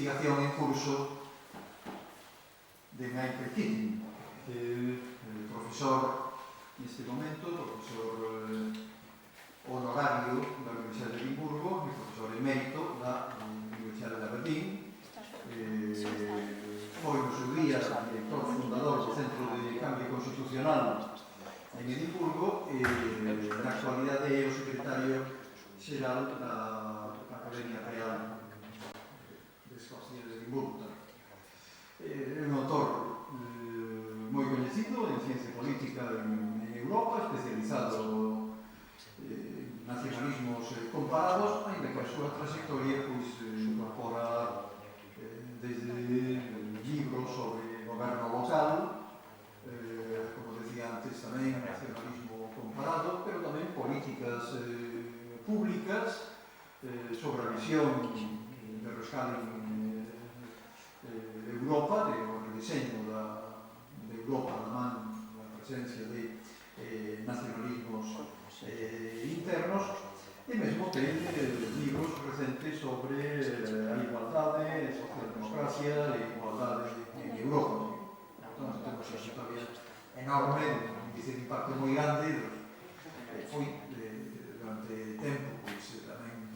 investigación en curso de Michael Keating, el profesor en este momento, profesor honorario da Universidad de Edimburgo e profesor emérito da Universidade de Aberdeen. Foi no seu día director fundador do Centro de Cambio Constitucional en Edimburgo e na actualidade é o secretario xeral da Academia Real de Escocia de Edimburgo. É un autor moi coñecido en ciencia política en Europa, especializado en nacionalismos comparados, ainda que a súa trayectoria incorpora desde libros sobre goberno local, como decía antes tamén, nacionalismo comparado, pero tamén políticas públicas sobre a visión de Roscalin Europa, o rediseño de Europa na man da presencia de nacionalismos internos, e mesmo ten libros recentes sobre a igualdade, a socialdemocracia e a igualdade en Europa. Portanto, temos unha historia enorme, un impacto moi grande. Foi durante tempo tamén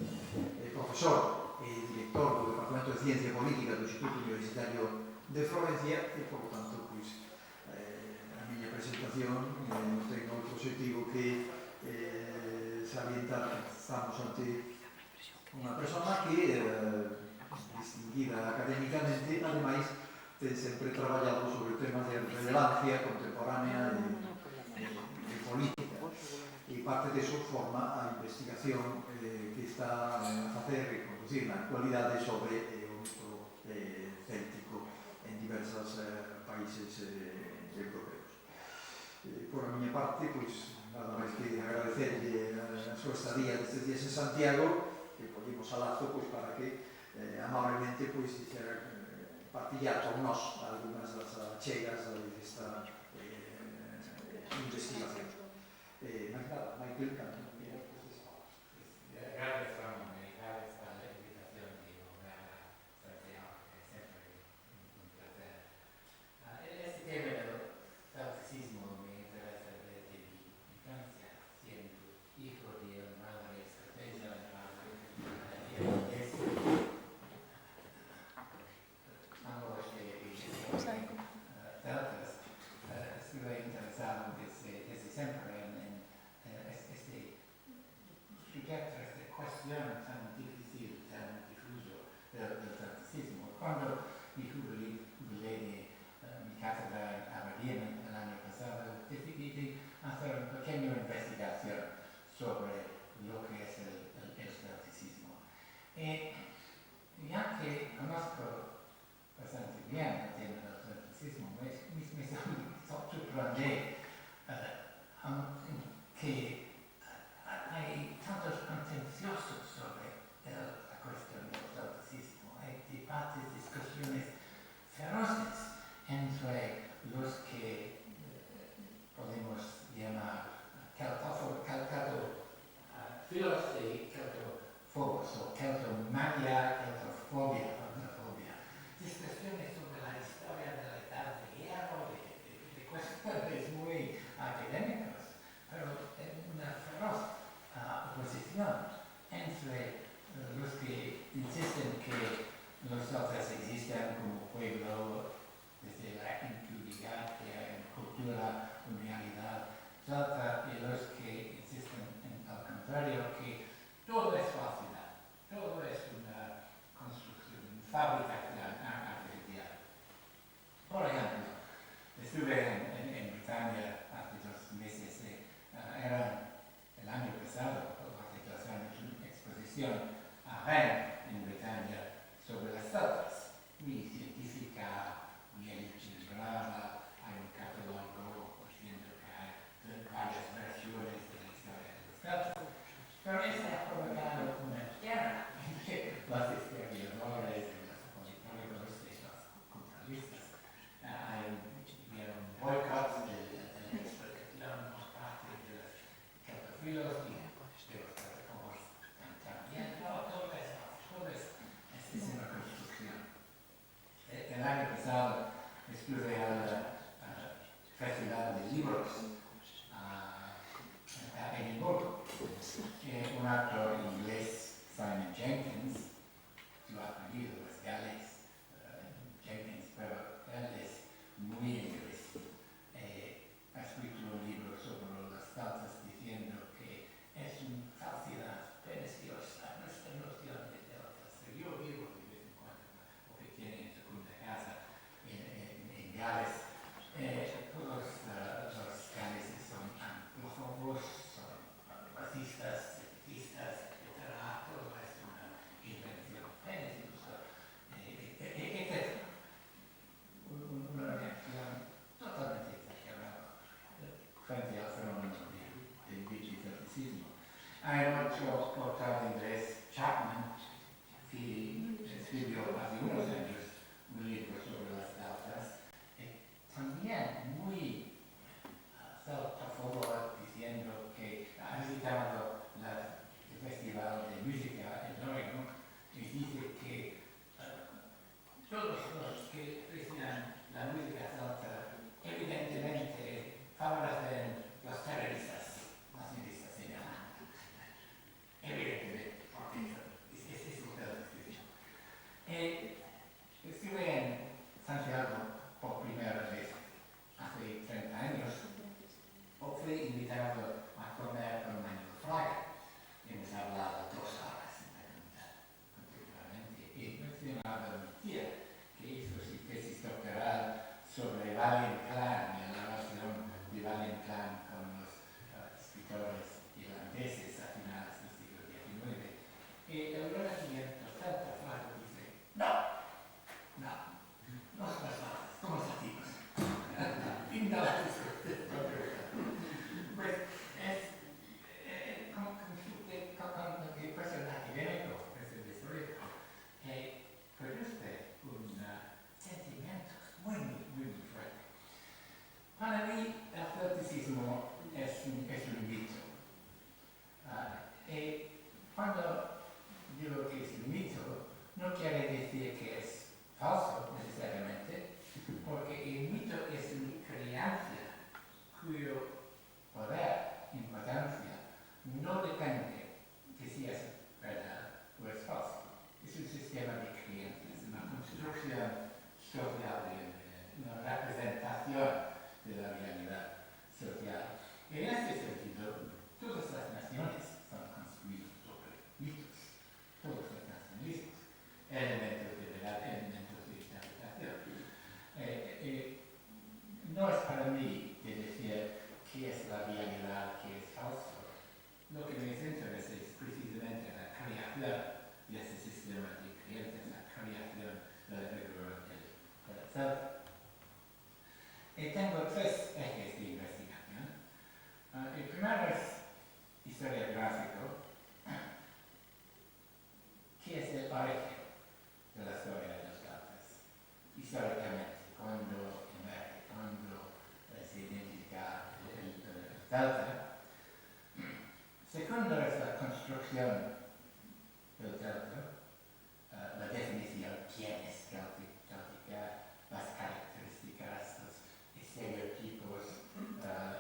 profesor e director do Departamento de Ciencia Política do Instituto Universitario de Florencia e, por tanto, a miña presentación non ten outro objetivo que salientar que estamos ante unha persona que, distinguida académicamente, ademais, ten sempre traballado sobre temas de relevancia contemporánea e política. E parte deso forma a investigación que está a facer e conducir na actualidade sobre o mito céltico en diversos países europeos. Por a miña parte, nada máis que agradecerlle a súa estadía destes días en Santiago, que poñemos a lazo para que amablemente dixera partillar con nós algunhas das achegas desta investigación. Máis nada, Michael, Gracias, Ramón, y gracias por la invitación y volver a Santiago, que es siempre un placer. Este tema del catecismo me interesa desde mi infancia, siendo hijo de una madre escocesa, irlandesa. Ambos celtas, estuve interesado desde siempre en este sujeto, esta cuestión tan difícil, tan difuso del catecismo. Cuando me jubilé de mi cátedra en Aberdeen el año pasado, decidí hacer una pequeña investigación sobre lo que es el catecismo. Ya que conozco bastante bien el tema del catecismo, me sorprende que hay tantos contenciosos sobre la cuestión del catecismo. Hay debates, discusiones feroces entre los que podemos llamar filos y keltofobos, o keltomania, keltofobia, discusiones sobre la historia de la edad de hierro, de cuestiones muy académicas, pero una feroz oposición entre los que insisten que los celtas existen como pueblo desde la antigüedad, que hay cultura, una realidad celta, y los que insisten al contrario, que todo es falsidad, todo es una construcción, una fabricación artificial. Por ejemplo, estuve en Bretaña hace 2 meses, era el año pasado, o hace 2 años, una exposición a Rennes, en Bretaña, sobre las celtas, muy científica, muy equilibrada. Hay un catálogo diciendo que hay varias versiones de la historia de los celtas, pero esto ha provocado una guerra entre los historiadores y los politólogos y los culturalistas. Hay un boicot de la explicación por parte de los keltofilos y de los catacomos también. Todo es una construcción. lo que es un mito no quiere decir que es falso necesariamente, porque el mito es una creencia cuyo poder, importancia, no depende de si es verdad o es falso. Es un sistema de creencias, una construcción social, una representación de la realidad social. En este sentido, todas las naciones son construidas sobre mitos, todos los nacionalismos, elementos de verdad, elementos de interpretación. No es para mí de decir qué es la realidad, qué es falso. Lo que me interesa es precisamente la creación de ese sistema de creencias, la creación del rigor del self. Y tengo tres ejes de investigación. El primero es historiográfico. ¿Qué es el origen de la historia de los celtas? Históricamente, cuando emerge, cuando se identifica el celta. Segundo es la construcción del celta, la definición, quién es céltica, las características, los estereotipos,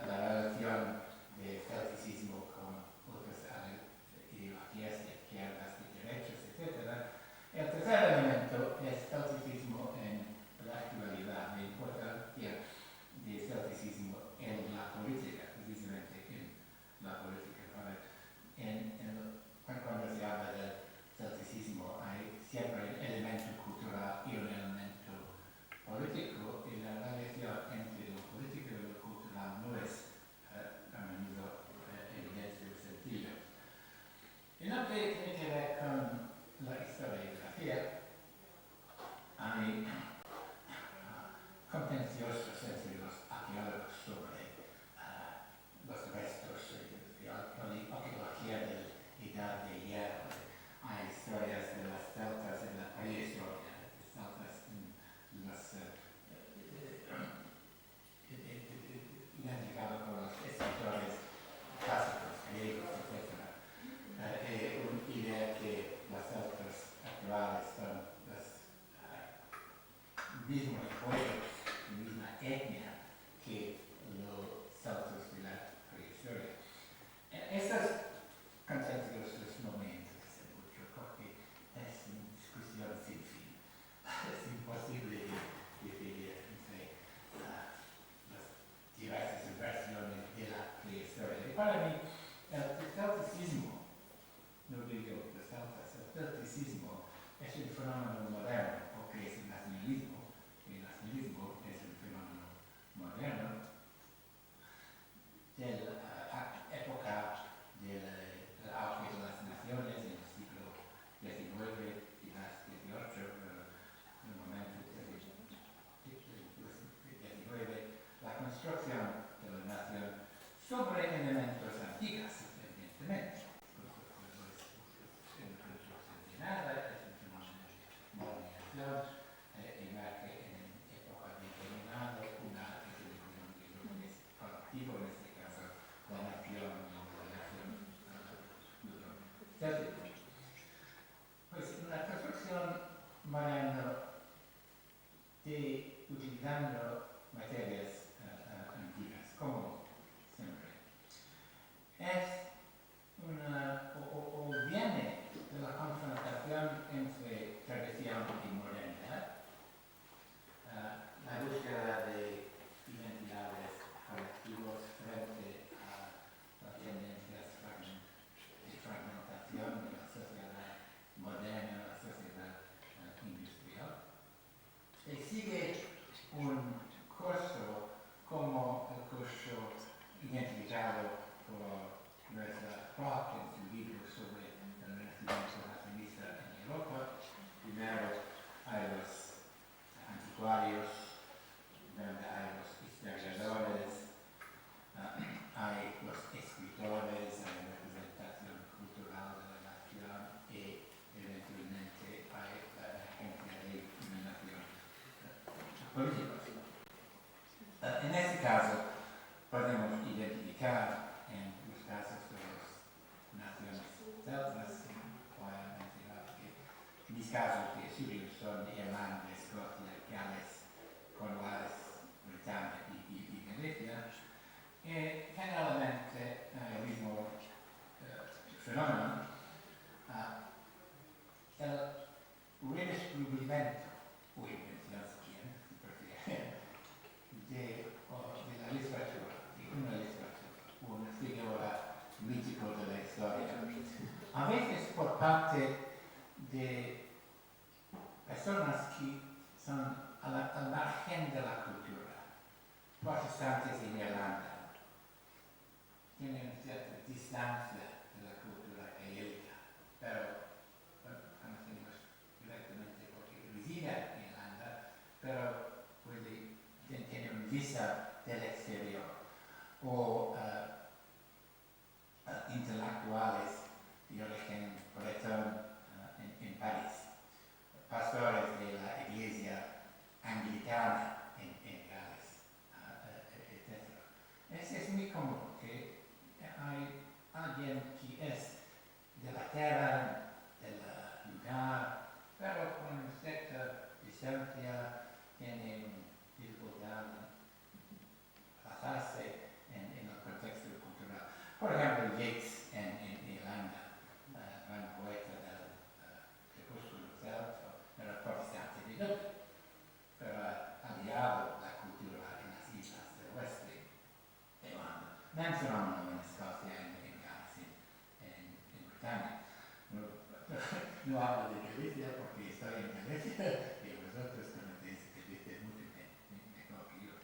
la relación del celticismo con otras ideologías de izquierdas, de derechos, etc. El tercer elemento es celticismo en la actualidad, la importancia del celticismo en la política, precisamente en la política. Cuando se habla del celticismo hay siempre un elemento cultural y un elemento político, y la relación entre lo político y lo cultural no es a menudo evidente o sencilla. En lo que tiene que ver con la historiografía, hay contenciosos entre los arqueólogos sobre los restos de arqueología de la Edad de Hierro. Hay historias de las celtas en la prehistoria, de celtas identificados con los escritores clásicos, griegos, etc. Una idea que las celtas actuales son los mismos pueblos, la misma etnia que los celtas de la prehistoria. Estas contenciosos no me interesan mucho porque es una discusión sin fin. Es imposible decidir entre las diversas versiones de la prehistoria. Y para mí, el celticismo, no digo los celtas, el celticismo es un fenómeno moderno porque es un nacionalismo. El nacionalismo es un fenómeno moderno de la época del auge de las naciones en el siglo XIX, quizás XVIII, en el momento del XIX, la construcción de la nación sobre elementos antiguos, evidentemente. Es una construcción de nada, es un fenómeno de modernización, emerge en época de dominado, una definición de lo que es colectivo, en este caso la nación o la nación céltica. Pues una construcción moderna de utilizando materias antiguas, como siempre, es una, o viene de la confrontación entre tradición y modernidad, la búsqueda de identidades colectivos frente a las tendencias de fragmentación de la sociedad moderna, la sociedad industrial. Y sigue un curso como el curso identificado por Rosa Kroc en su libro sobre el renacimiento nacionalista en Europa. Primero hay los anticuarios, donde hay los historiadores, hay los escritores, hay la representación cultural de la nación y eventualmente hay la emergencia de una nación política. En este caso podemos identificar en los casos de las naciones celtas, obviamente la mis casos de estudio son Irlanda, Escocia, Gales, Cornwallis, Britannia y Galicia, generalmente el mismo fenómeno, el redescubrimiento, o invención si quieren, de la literatura, de una literatura, una figura mítica de la historia, a veces por parte de personas que son al margen de la cultura, protestantes en Irlanda, tienen una cierta distancia de la cultura gaélica, pero conocemos directamente porque residen en Irlanda, pero puede tener una vista del exterior, o intelectuales de origen bretón en París, pastores de la iglesia anglicana en Gales, etc. Es muy común que hay alguien que es de la tierra, del lugar, pero con cierta distancia, tiene dificultad en pasarse en el contexto cultural. Por ejemplo, Yeats en Irlanda, gran poeta del crepúsculo celta, era protestante de Dublín, pero ha aliado la cultura en las islas del oeste de Irlanda. Un fenómeno en Escocia, en Gales, en Britannia. No hablo de Galicia porque estoy en Galicia y vosotros conocéis Galicia mucho mejor que yo.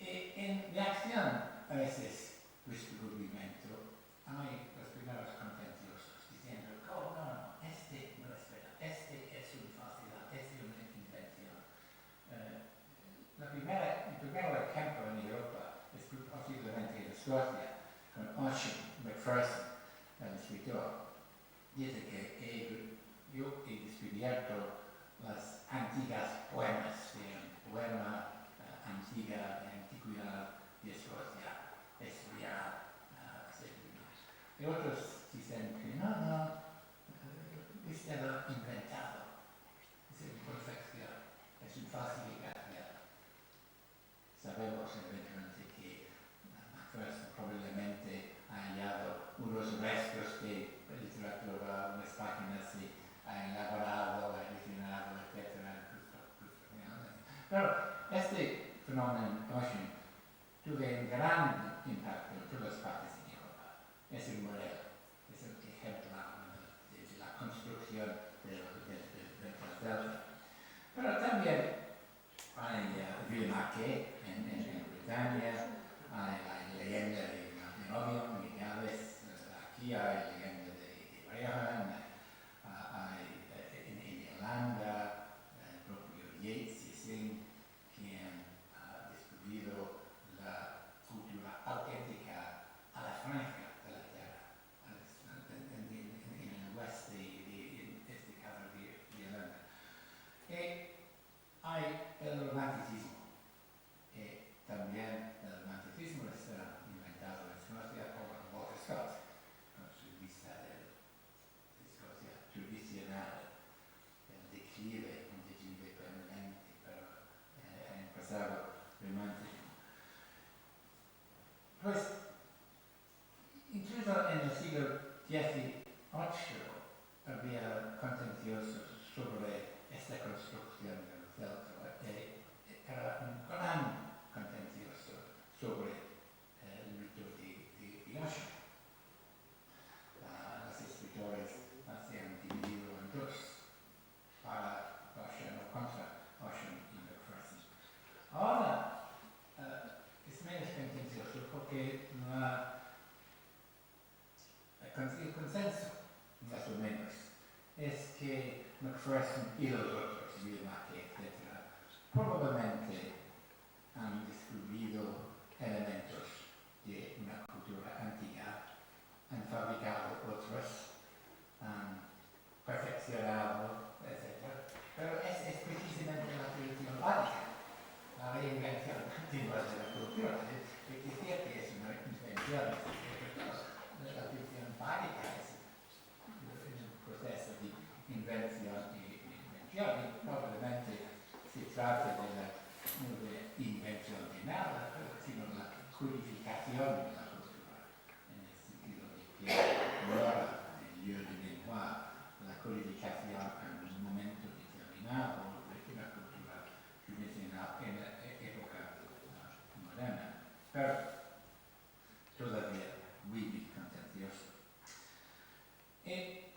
En reacción a ese descubrimiento, hay los primeros contenciosos diciendo, oh, no, este no es verdad, este es una falsedad, este es una invención. El primer ejemplo en Europa es posiblemente en Escocia, con Ossian Macpherson, el escritor. Dice que yo he descubierto las antiguas poemas de un poema antigua, de antigüedad de Escocia, es real, y otros dicen que no, estaba inventado, es imperfección, es una falsificación. Sabemos evidentemente que Macpherson probablemente ha hallado unos restos de literatura, unas páginas y ha elaborado, ha edicionado, etc. Pero este fenómeno Ossian tuvo un gran impacto en todas partes de Europa. Es un modelo, es un ejemplar de la construcción del delta. Pero también hay Villemaquet en Bretaña, hay la leyenda de Mabinogion en Gales, aquí hay leyenda de Brehon, hay en Irlanda, el propio Yeats quien ha descubierto la cultura auténtica a la franja de la tierra, en el oeste, en este caso de Irlanda. Hay el romanticismo, también el romanticismo está inventado en Escocia por Walter Scott, con su vista de Escocia tradicional, el declive, un declive permanente, pero ha empezado romántico. Pues, incluso en el siglo XVIII había contenciosos sobre esta construcción del celta. Era un gran contencioso sobre el mito de Ossian. Los escritores se han dividido en dos, para Ossian o contra Ossian y Macpherson. Ahora es menos contencioso porque el consenso, más o menos, es que Macpherson y los otros, Villemaquet, etc., probablemente han descubierto elementos de una cultura antigua, han fabricado otros, han perfeccionado, etc. Pero es precisamente la tradición básica, la reinvención continua de la cultura. Es decir, que es una invención, la tradición básica es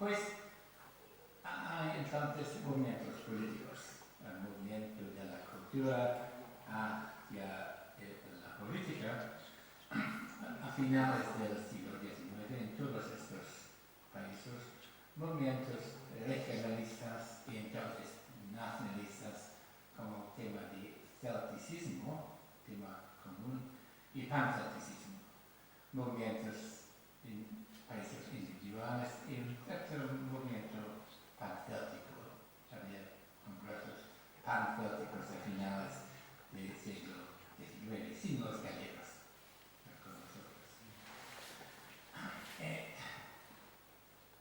Después hay entonces movimientos políticos, el movimiento de la cultura hacia la política a finales del siglo XIX en todos estos países, movimientos regionalistas y entonces nacionalistas como tema de celticismo, tema común, y pancelticismo, movimientos en países individuales y un cierto movimiento pancéltico, había congresos pancélticos a finales del siglo XIX, sin los gallegos, con nosotros.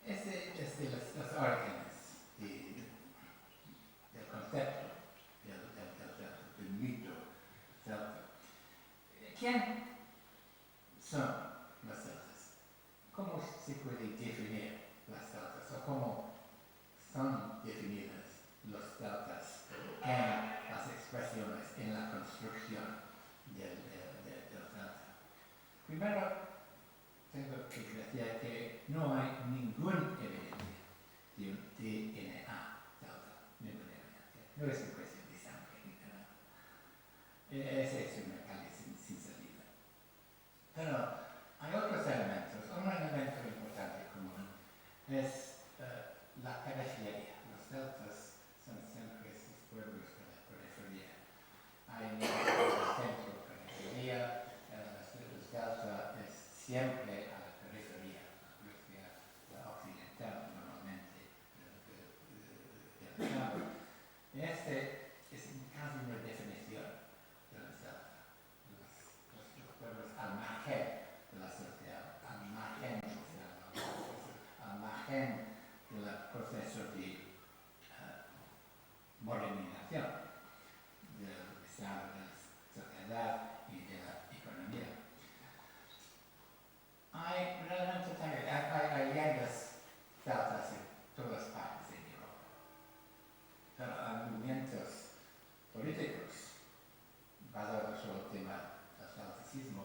Desde los orígenes del concepto del mito celta. ¿Quién son los celtas? ¿Cómo se puede definir las celtas o cómo son definidas los celtas en las expresiones, en la construcción del celta? Primero, tengo que decir que no hay ninguna evidencia de un DNA celta, ninguna evidencia. No es una cuestión de sangre ni nada. Esa es una calle sin salida. Pero hay otros elementos. Un elemento importante común es la periferia. Los celtas son siempre estos pueblos de la periferia. Hay un centro periferia, el celta es siempre a la periferia, la occidental normalmente del estado. Este es casi una definición de la celta. Los pueblos al margen de la sociedad, al margen social, al margen del proceso de modernización del estado de la sociedad y de la economía. Hay realmente también, hay lenguas celtas en todas partes de Europa, pero hay movimientos políticos basados sobre el tema del celticismo,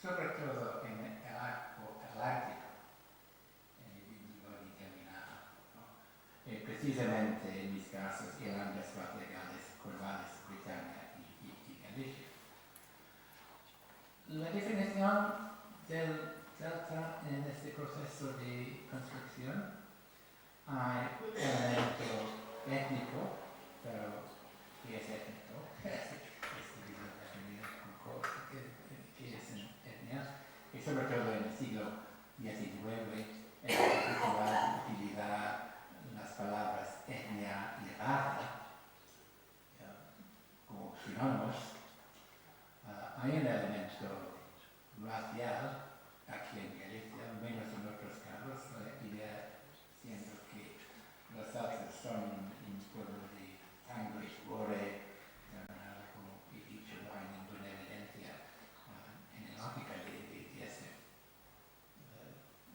sobre todo en el arco atlántico, en el mediterráneo, ¿no? Precisamente en mis casos, Irlanda, Escocia, Gales, Cornwallis, Britania y Galicia. La definición del celta en este proceso de construcción hay elemento étnico, pero ¿qué es étnico? ¿Qué es etnia? Y sobre todo en el siglo XIX es habitual utilizar las palabras etnia y raza como sinónimos. Hay un elemento racial aquí en Galicia, menos en otros casos, la idea siendo que los celtas son un pueblo de sangre y suore, como he dicho, no hay ninguna evidencia genealógica de esa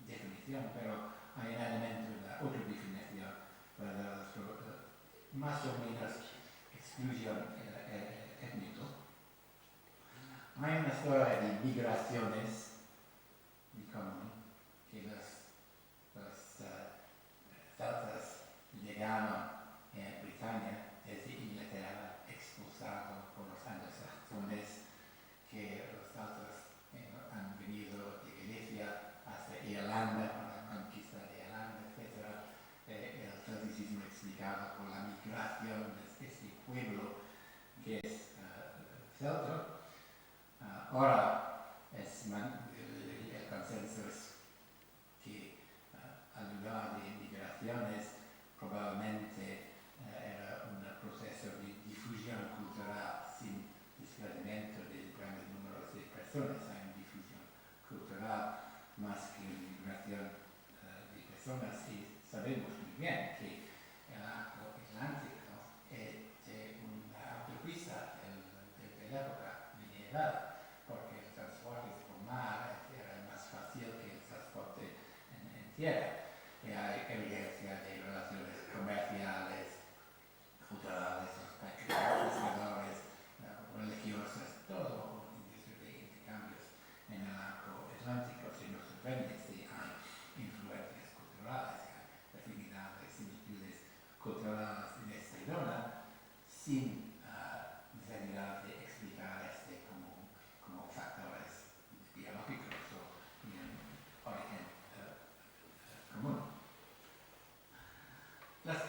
definición, pero hay un elemento de la otra definición para más o menos exclusión étnico. Hay una historia de migraciones muy común que los celtas llegaron a Britania desde Inglaterra, expulsados por los anglosajones, que los celtas han venido de Galicia hasta Irlanda, con la conquista de Irlanda, etc. El celticismo explicado por la migración de este pueblo que es celta. Ahora el consenso es que al lugar de migraciones probablemente era un proceso de difusión cultural sin desplazamiento de grandes números de personas. Hay una difusión cultural más que una migración de personas y sabemos muy bien que el arco atlántico es una autopista de la época medieval, porque el transporte por mar era más fácil que el transporte en tierra. Y hay evidencia de relaciones comerciales, culturales, pescadores, religiosas, todo un industria de intercambios en el arco atlántico. Si nos sorprende si hay influencias culturales,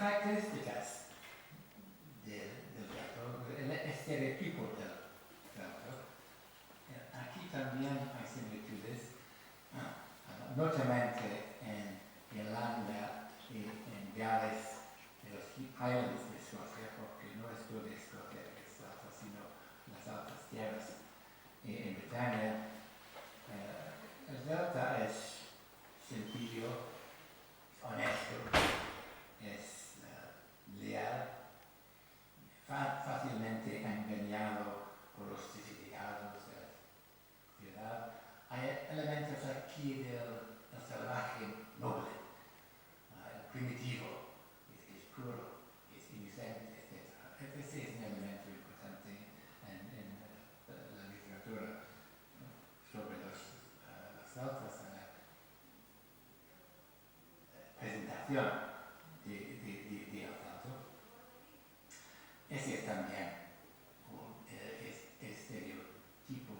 características del teatro, el estereotipo del teatro. Aquí también hay similitudes, notamente en Irlanda y en Gales de los Highlands de Escocia, porque no es toda Escocia que es alta, sino las altas tierras. Y en Bretaña, el delta es sencillo, honesto, es leal, fácilmente engañado por los significados de la ciudad. Hay elementos aquí del salvaje noble, el primitivo, es puro, es inocente, etc. Ese es un elemento importante en la literatura sobre las celtas, presentación de Alfonso. Ese es también un estereotipo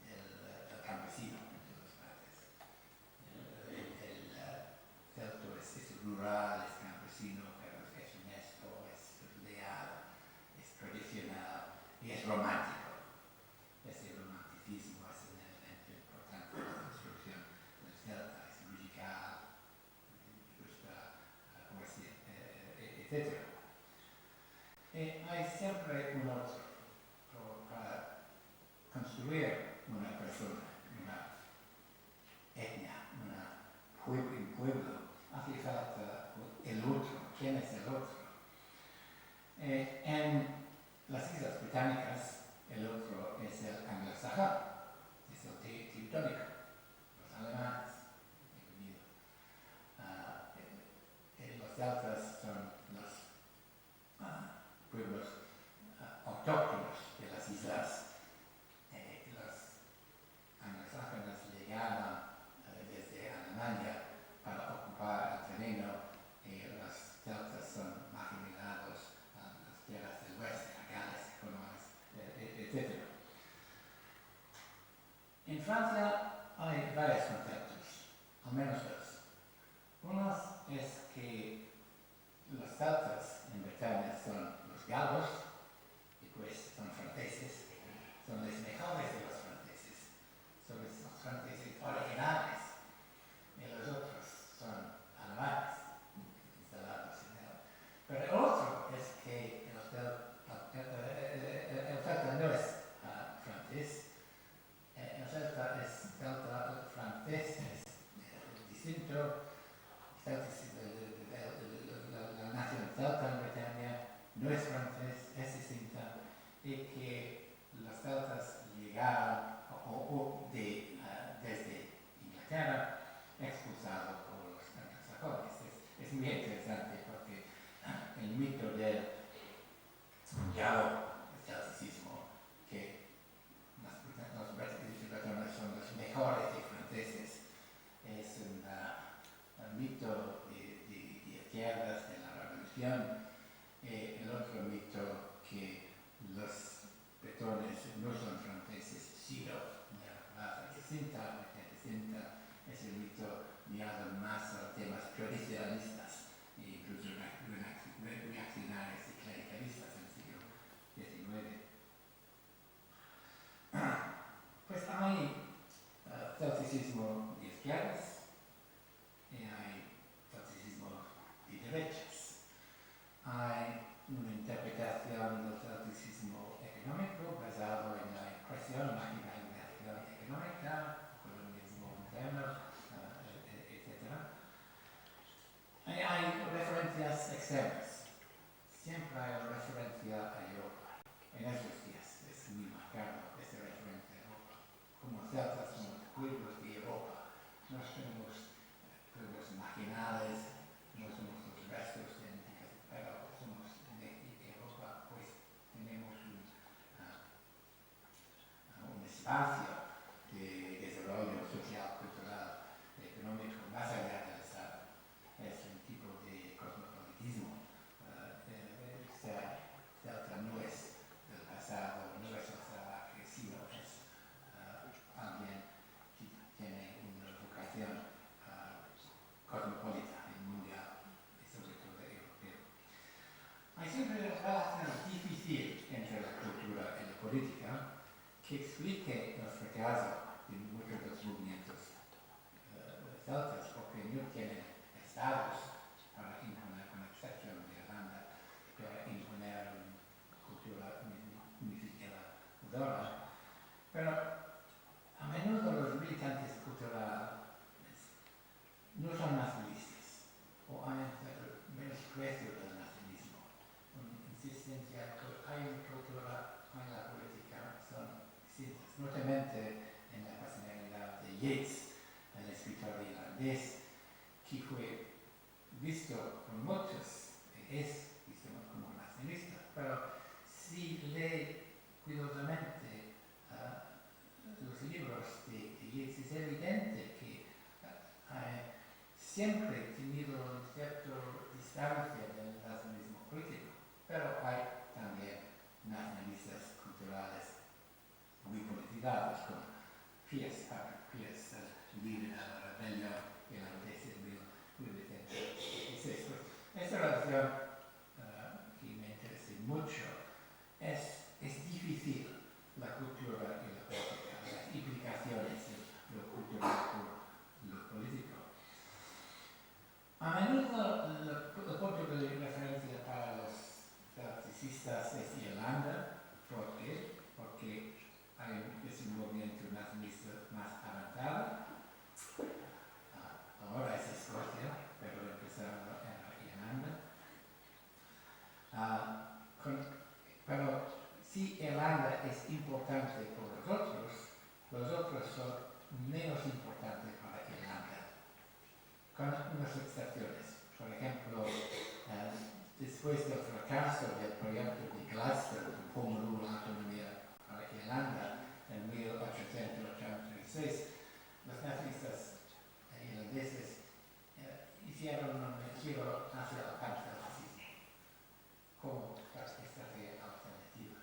del campesino de los padres. El celto es rural, es campesino, pero es honesto, es leal, es tradicional y es romántico. Ese romanticismo es un elemento importante de la construcción del celta, es musical, poesía, etc. Hay siempre un otro para construir una persona, una etnia, un pueblo. Hace falta el otro. ¿Quién es el otro? En las Islas Británicas, el otro es el anglosajón, es el teutónico, los alemanes, los celtas son los pueblos autóctonos de las islas. Los anglosajones llegaban desde Alemania para ocupar el terreno y los celtas son marginados a las tierras del oeste, a Gales, etc. En Francia hay varios conceptos, al menos dos. Uno es que los celtas en Bretaña son los galos, y pues son franceses, son los mejores de los franceses, son los franceses originales, y los otros son alemanes, instalados en él. Pero el otro es que el celta no es francés, el celta es celta francés, es distinto. La nación celta en Bretaña no es francés, es distinta, y que los celtas llegaron desde Inglaterra expulsados por los anglosajones. Es muy interesante porque el mito del celticismo, que los bretones son los mejores de franceses, es un mito de izquierdas de la revolución. El otro mito que los bretones no son franceses, sino de raza distinta, es el mito mirado más a temas tradicionalistas e incluso reaccionarios y clericalistas en el siglo XIX. Pues hay celticismo de izquierdas y hay celticismo de derechas. Hay una interpretación del celticismo económico basado en la impresión, la imaginación económica, colonialismo interno, etc. Hay referencias externas. Siempre hay referencia a Europa. En esos días es muy marcado esa referencia a Europa. Como celtas somos pueblos de Europa. No somos pueblos marginales, no somos los restos de antigüedad, pero somos de Europa, pues tenemos un espacio de desarrollo social, cultural, económico, más allá del Estado. Es un tipo de cosmopolitismo no tienen estados para imponer, con excepción de Irlanda, para imponer una cultura unificadora. Pero a menudo los militantes culturales no son nacionalistas o hay un cierto menosprecio del nacionalismo, una insistencia que hay una cultura, hay la política, son distintas. Notamente en la personalidad de Yeats, el escritor irlandés, que fue visto por muchos, es visto como nacionalista, pero si lee cuidadosamente los libros de Yeats es evidente que siempre he tenido una cierta distancia del nacionalismo político, pero hay también nacionalistas culturales muy politizados, como Patrick Pearse, el líder de la rebelión irlandesa en 1916. Esta relación que me interesa mucho es difícil, la cultura y la política, las implicaciones de lo cultural por lo político. A menudo el punto de referencia para los celticistas es Irlanda. ¿Por qué? Porque es un movimiento nacionalista más avanzado. Ahora es Escocia, pero empezaba en Irlanda. Pero si Irlanda es importante por los otros son menos importantes para Irlanda, con unas excepciones. Por ejemplo, después del fracaso del proyecto de Gladstone como una autonomía para Irlanda en 1886, los nacionalistas irlandeses hicieron un giro hacia el panceltismo como estrategia alternativa.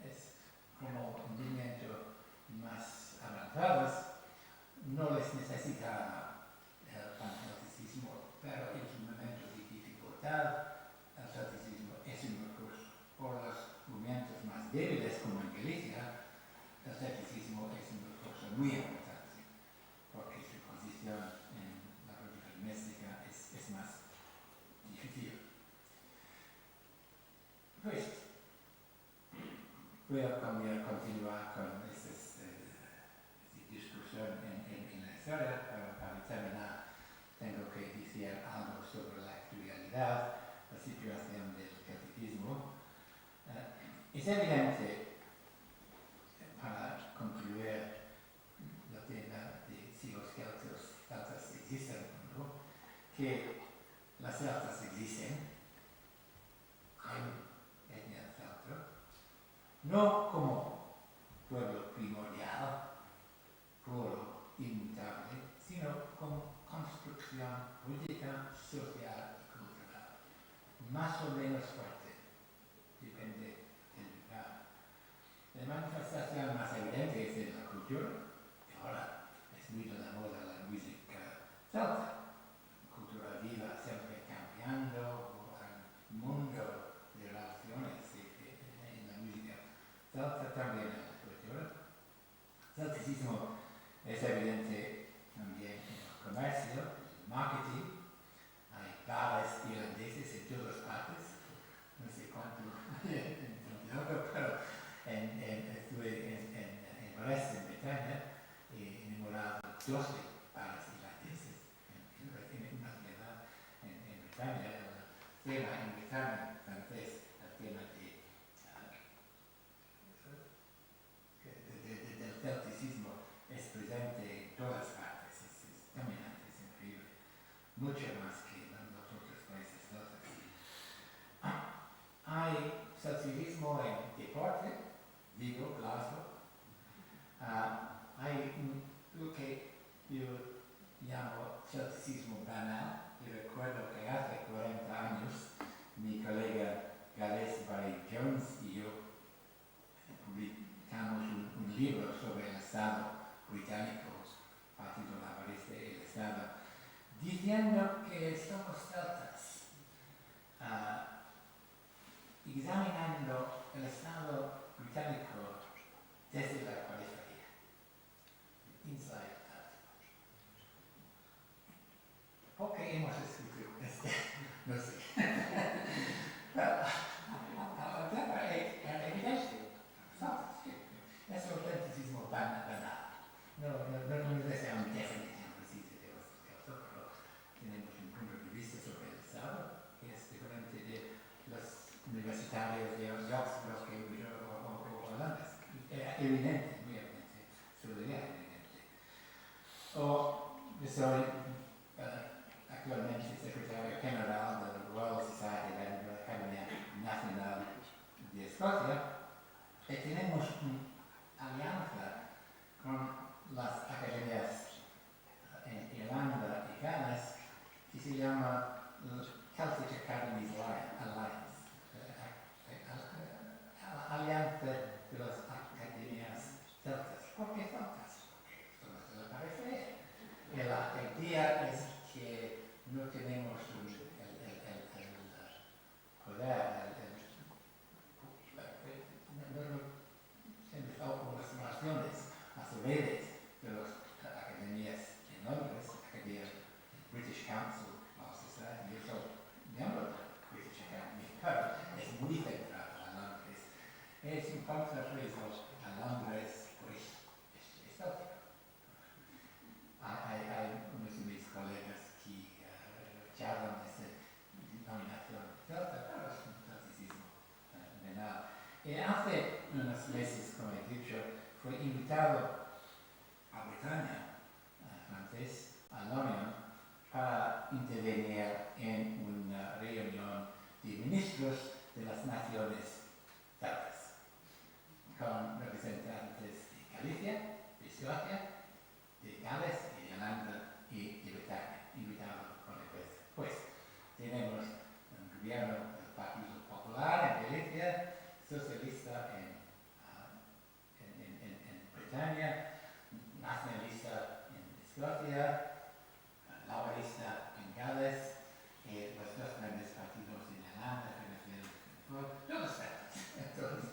Es como un movimiento más avanzados, no les necesitaba el panceltismo, pero en un momento de dificultad, el celticismo es un recurso. Por los movimientos más débiles, como en Galicia, el celticismo es un recurso muy importante, porque su posición en la política doméstica es más difícil. Pues, voy a continuar con esta discusión en la historia, pero para terminar tengo que decir algo sobre la actualidad, la situación del celticismo. Es evidente, para concluir el tema de si los celtas existen o no, que las celtas existen, hay una etnia celta, no como pueblo primordial, puro, inmutable, sino como construcción política, social y cultural, más o menos fuerte, depende del lugar. La manifestación más evidente es de la cultura, que ahora es muy de la moda la música celta, cultura viva, siempre cambiando, un mundo de relaciones en la música celta, también en la cultura. El celticismo es evidente también en el comercio, en el marketing. Hay bares irlandeses en todas partes, no sé cuánto en Santiago, pero estuve en Brest, en Bretaña, y enamorado de 12 bares irlandeses en una ciudad en Bretaña. El tema en Bretaña francés, el tema del celticismo es presente en todas partes, es dominante, es increíble, mucho más que en los otros países celtas. Hay celticismo en deporte, Vigo, Glasgow. Hay lo que yo llamo celticismo banal. Yo recuerdo que hace 40 años mi colega Gales Barry Jones y yo publicamos un libro sobre el Estado británico, Partido Laborista y el Estado, diciendo que somos celtas, examinando el Estado británico desde la periferia, inside out. actualmente secretario general de la Royal Society de la Academia Nacional de Escocia, y tenemos una alianza con las academias en Irlanda y Gales que se llama Celtic Academies Alliance, alianza de las academias celtas. ¿Por qué celtas? Porque esto me parece. El día es que no tenemos el poder, se nos algunas naciones a su vez de las academias en Londres, academia British Council of Society. Yo soy miembro de British Academy, pero es muy centrado a Londres. Es un contrapeso a Londres, pues, es celtic. Hay unos de mis colegas que charlan de esa denominación celta, pero es un celticismo venal. Hace unos meses, como he dicho, fue invitado a Bretaña, francés, a Lorient, para intervenir en una reunión de ministros de las naciones celtas, con representantes de Galicia, de Escocia, de Gales, de Irlanda y de Bretaña, invitado con el juez. Pues tenemos un gobierno del Partido Popular en Galicia, socialista en Bretaña, nacionalista en Escocia, laborista en Gales, los dos grandes partidos en Irlanda, todos todos entonces.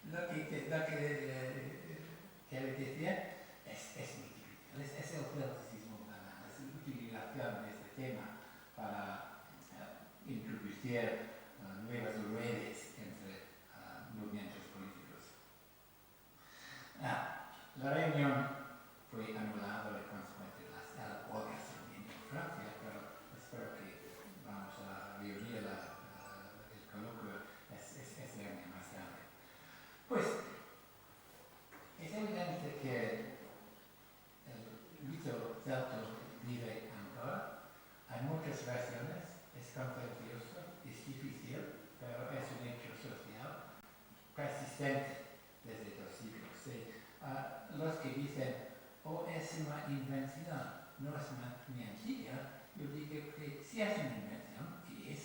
Lo que quiero decir es muy difícil, es el celticismo banal, es la utilización de este tema para introducir nuevas redes entre movimientos políticos. La reunión fue anulada y consecuente las huelgas en Francia, pero espero que vamos a reunir el coloquio este año más tarde. Pues es evidente que el mito celta vive ancora. Hay muchas versiones, es contagioso, es difícil, pero es un hecho social persistente desde 2 siglos. Sí. Los que dicen, es una invención, no es una mentira, yo digo que si es una invención, que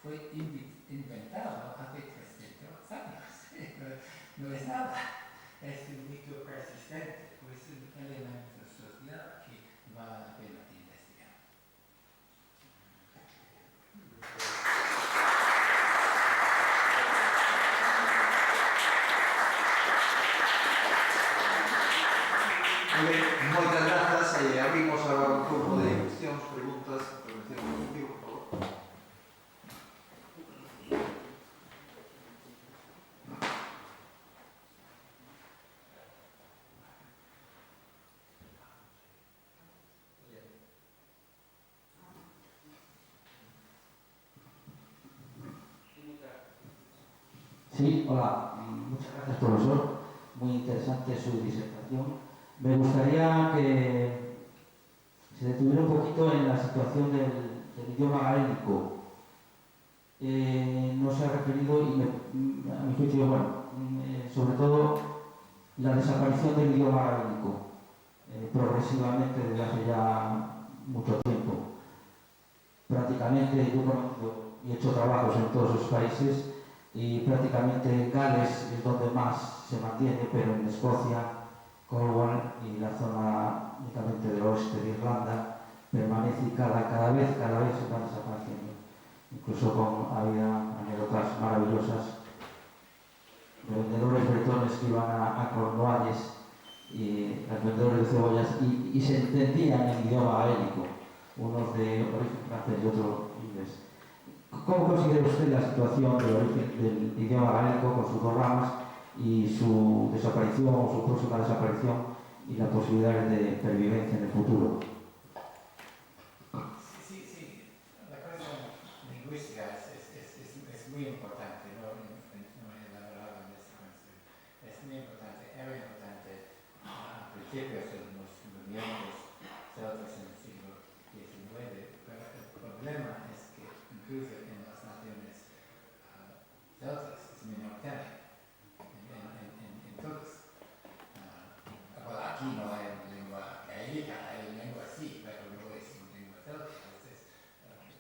fue inventado hace 300 años. No es nada, es un mito persistente, pues un elemento social que vale la pena de investigar. Moitas grazas e abrimos agora un pouco de cuestións, preguntas, intervencións contigo, por favor. Sí, hola, muchas gracias profesor, muy interesante su disertación. Me gustaría que se detuviera un poquito en la situación del idioma gaélico. No se ha referido, y a mi juicio, sobre todo la desaparición del idioma gaélico, progresivamente desde hace ya mucho tiempo. Prácticamente yo he hecho trabajos en todos esos países y prácticamente Gales es donde más se mantiene, pero en Escocia, Cornwall y la zona únicamente del oeste de Irlanda permanece y cada vez se va desapareciendo. Incluso había anécdotas maravillosas de vendedores bretones que iban a Cornualles y los vendedores de cebollas y se entendían en idioma gaélico, unos de origen francés y otros inglés. ¿Cómo considera usted la situación del origen del idioma gaélico con sus 2 ramas y su desaparición o su próxima desaparición y la posibilidad de pervivencia en el futuro? Sí. La cuestión lingüística es muy importante, no he elaborado en este concepto. Es muy importante, era importante a principios de los movimientos celtas en el siglo XIX problema es que incluso en las naciones celtas es minoritario, en todos. Bueno, aquí no hay una lengua gaélica, hay una lengua así, pero no es una lengua celta. Entonces,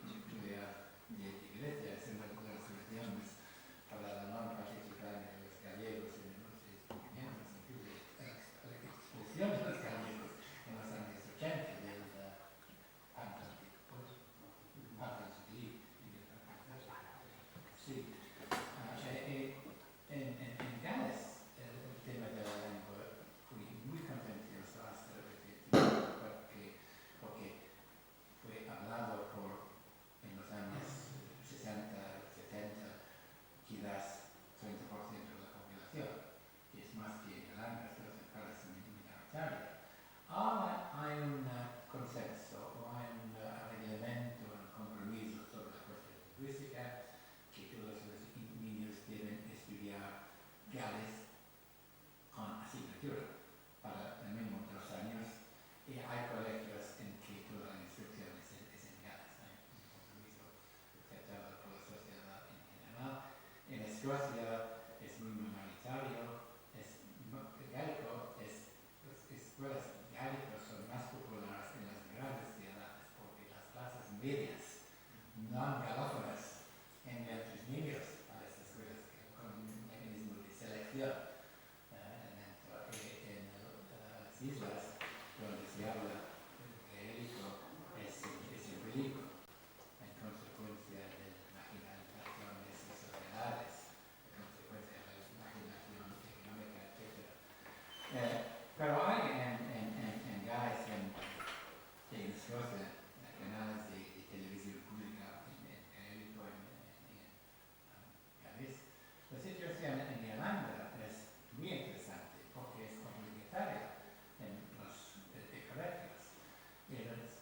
Julia de Iglesia es una de las regiones para no participar en los gallegos en los descubrimientos, incluso la expulsión de los gallegos en los años 80 del sí. En Gales el tema de la lengua fue muy contencioso hasta porque fue hablado en los años 60, 70, quizás 30% de la población, y es más que en Irlanda, entonces parece minoritario. Ahora hay un consenso o hay un arreglamento, un compromiso sobre la cuestión lingüística, que todos los niños deben estudiar Gales con asignatura para el mínimo 2 años, y hay colegios en que toda la instrucción es en Gales. Hay un compromiso aceptado por la sociedad en general. En Escocia es muy minoritario, el gálico escuelas gálicas son más populares en las grandes ciudades porque las clases medias no galófonas envían sus niños a estas escuelas con un mecanismo de selección. En las islas donde se habla gaélico es en peligro en consecuencia de la marginalización de esas sociedades, en consecuencia de la marginación económica, etc. Pero hay en Gales, en Escocia, canales de televisión pública en gaélico, en Gales. La situación en Irlanda es muy interesante porque es obligatoria en los colegios. Y las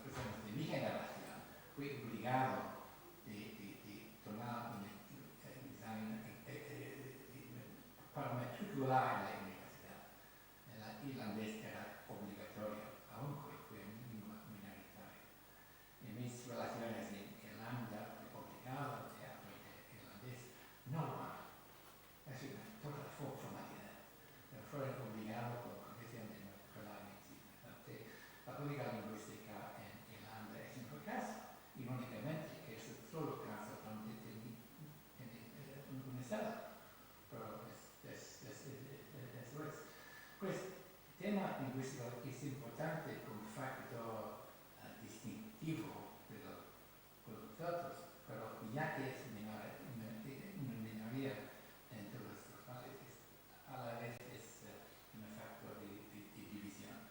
personas de mi generación fue obligado de tomar un examen para matricular en la universidad. El irlandés era obligatorio, aunque fue minoritario. En mis relaciones en Irlanda fue obligado a aprender irlandés. No lo hago. Es toda la formalidad. Pero fue obligado por la condición de matricular en examen. La política lingüística en Irlanda es un fracaso, irónicamente, que es el solo caso donde tiene un Estado. Pero eso es. Pues, el tema lingüístico es importante como factor distintivo de los otros, pero ya que es una minoría en todos los países, a la vez es un factor de división.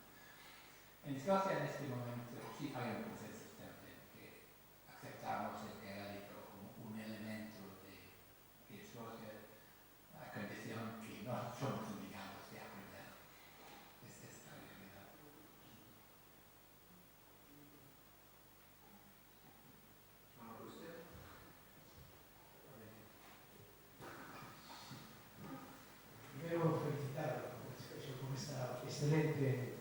En Escocia en este momento sí hay un consenso también que aceptamos el gaélico como un elemento de Escocia, a condición que no somos obligados de aprender. Esta es la realidad. Primero felicitarlo por esta excelente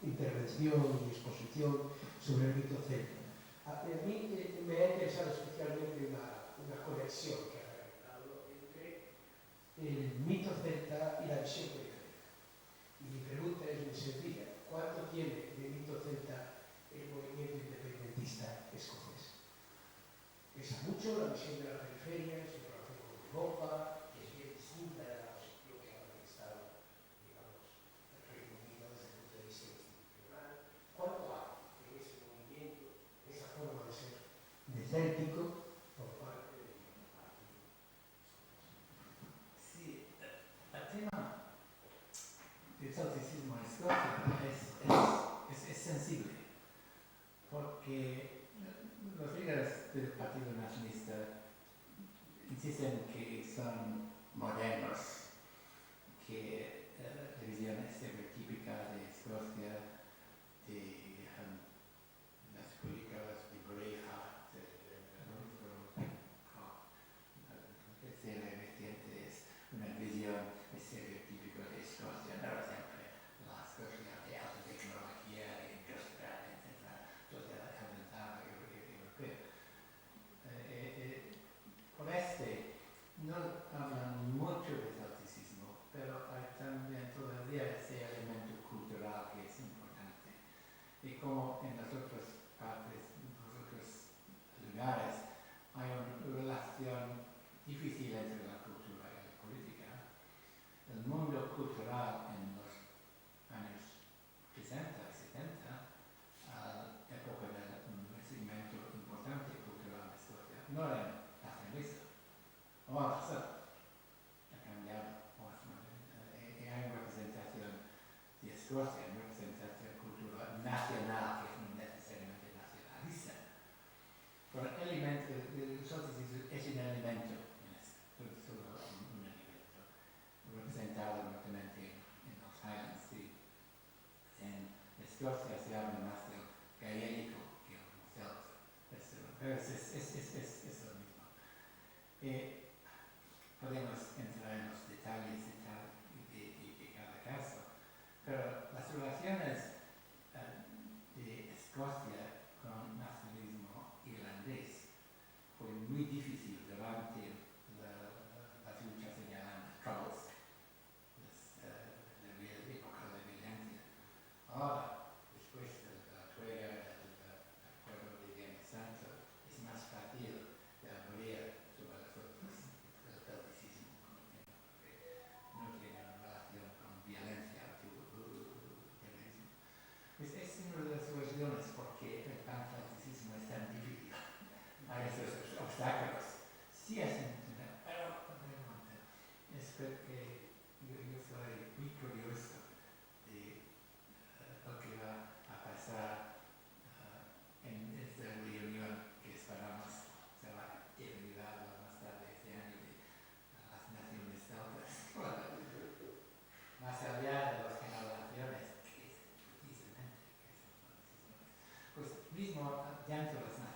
intervención y exposición sobre el mito celta. A mí me ha interesado especialmente una conexión que ha realizado entre el mito celta y la visión periférica. Y mi pregunta es muy sencilla. ¿Cuánto tiene de mito celta el movimiento independentista escocés? Pesa mucho la visión de la periferia, su relación con Europa, que es bien distinta de la posición que ha manifestado, digamos, el Reino Unido desde el punto de vista institucional. ¿Cuánto hay en ese movimiento, en esa forma de ser desértico por parte del partido escocés? Sí, el tema del celticismo en Escocia es sensible, porque los líderes del Partido Nacionalista insisten que son modernos, que la visión estereotípica de Escocia, de las películas de Braveheart, de la reciente es una visión estereotípica de Escocia, no siempre la Escocia de alta tecnología, industrial, etc., sociedad avanzada y es lo mismo. Podemos entrar en los detalles y tal de cada caso, pero las relaciones de Escocia con nacionalismo irlandés fue muy difícil durante las luchas se llaman troubles, la época de violencia. Ahora, después de la prueba del acuerdo de Viernes Santo, es más fácil de abrir sobre las otras, el catolicismo, porque no tiene relación con violencia terrorismo. Pues es una de las razones por qué el catolicismo es tan difícil. Hay esos obstáculos. Sí es internacional, pero realmente es porque yo soy muy curioso de lo que va a pasar en esta reunión que esperamos será realizada más tarde este año de las naciones celtas. Más allá de las generaciones, que es precisamente que son las naciones. Pues mismo dentro de las